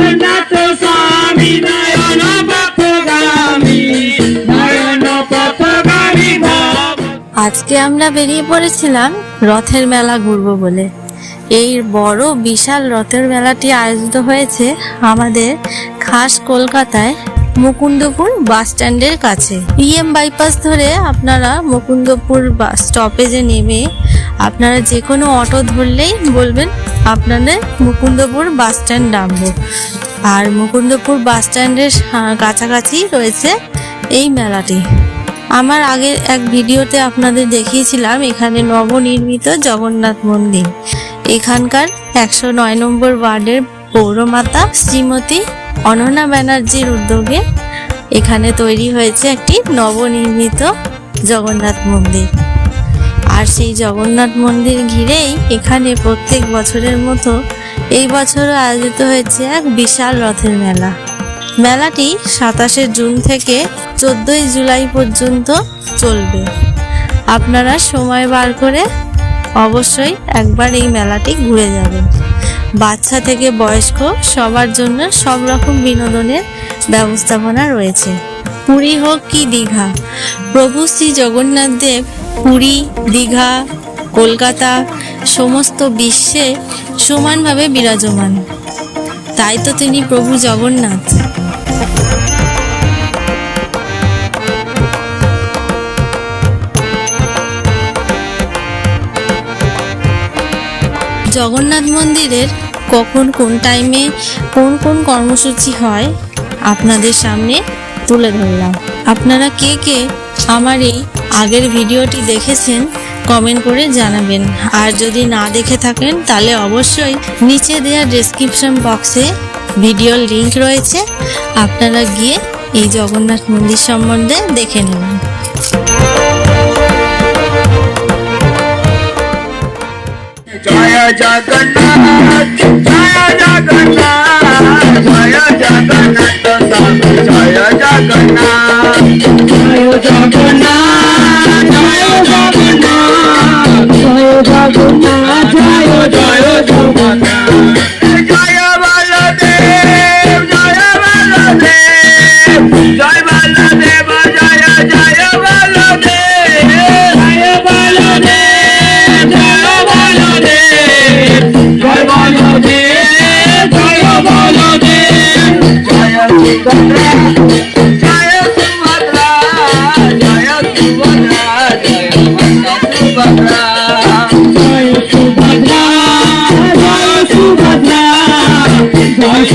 জগন্নাথ স্বামী নয়ন পথগামী নয়ন পথগামী ভব। আজকে আমরা বেরিয়ে পড়েছিলাম রথের মেলা ঘুরবো বলে। এই বড় বিশাল রথের মেলাটি আয়োজিত হয়েছে আমাদের খাস কলকাতায় মুকুন্দপুর বাস স্ট্যান্ডের কাছে। পিএম বাইপাস ধরে আপনারা মুকুন্দপুর বাস স্টপেজে নেমে আপনারা যে কোনো অটো ধরলেই বলবেন আপনাদের মুকুন্দপুর বাস স্ট্যান্ড নামবো। আর মুকুন্দপুর বাস স্ট্যান্ডের কাছাকাছি রয়েছে এই মেলাটি। আমার আগের এক ভিডিওতে আপনাদের দেখিয়েছিলাম এখানে নবনির্মিত জগন্নাথ মন্দির। এখানকার 109 নম্বর ওয়ার্ডের পৌরমাতা শ্রীমতী অনন্যা ব্যানার্জির উদ্যোগে এখানে তৈরি হয়েছে একটি নবনির্মিত জগন্নাথ মন্দির। আর সেই জগন্নাথ মন্দির ঘিরেই এখানে প্রত্যেক বছরের মতো এই বছরও আয়োজিত হয়েছে এক বিশাল রথের মেলা। মেলাটি 27শে জুন থেকে 14ই জুলাই পর্যন্ত চলবে। আপনারা সময় বার করে অবশ্যই একবার এই মেলাটি ঘুরে যাবেন। বাচ্চা থেকে বয়স্ক সবার জন্য সব রকম বিনোদনের ব্যবস্থাপনা রয়েছে। পুরী হোক কি দীঘা, প্রভু শ্রী জগন্নাথ দেব পুরী, দীঘা, কলকাতা সমস্ত বিশ্বে সমানভাবে বিরাজমান। তাই তো তিনি প্রভু জগন্নাথ। জগন্নাথ মন্দিরের কখন কোন টাইমে কোন কোন কর্মসূচি হয় আপনাদের সামনে তুলে ধরলাম। আপনারা কে কে আমার এই আগের ভিডিওটি দেখেছেন কমেন্ট করে জানাবেন। আর যদি না দেখে থাকেন তাহলে অবশ্যই নিচে দেওয়া ডেসক্রিপশন বক্সে ভিডিওর লিংক রয়েছে, আপনারা গিয়ে এই জগন্নাথ মন্দির সম্বন্ধে দেখে নেবেন। জয় জগন্নাথ জয় জগন্নাথ জয় জগন্নাথ স্বামী জয় জগন্নাথ জয় জগন্নাথ জয় জগন্নাথ জয় জগন্নাথ জয় জয় জগন্নাথ জয় বলদেব জয় বলদেব জয় বলদেব জয় জয় বলদেব জয় বলদেব জয় বলদেব জয় বলদেব জয় বলদেব জয় জগন্নাথ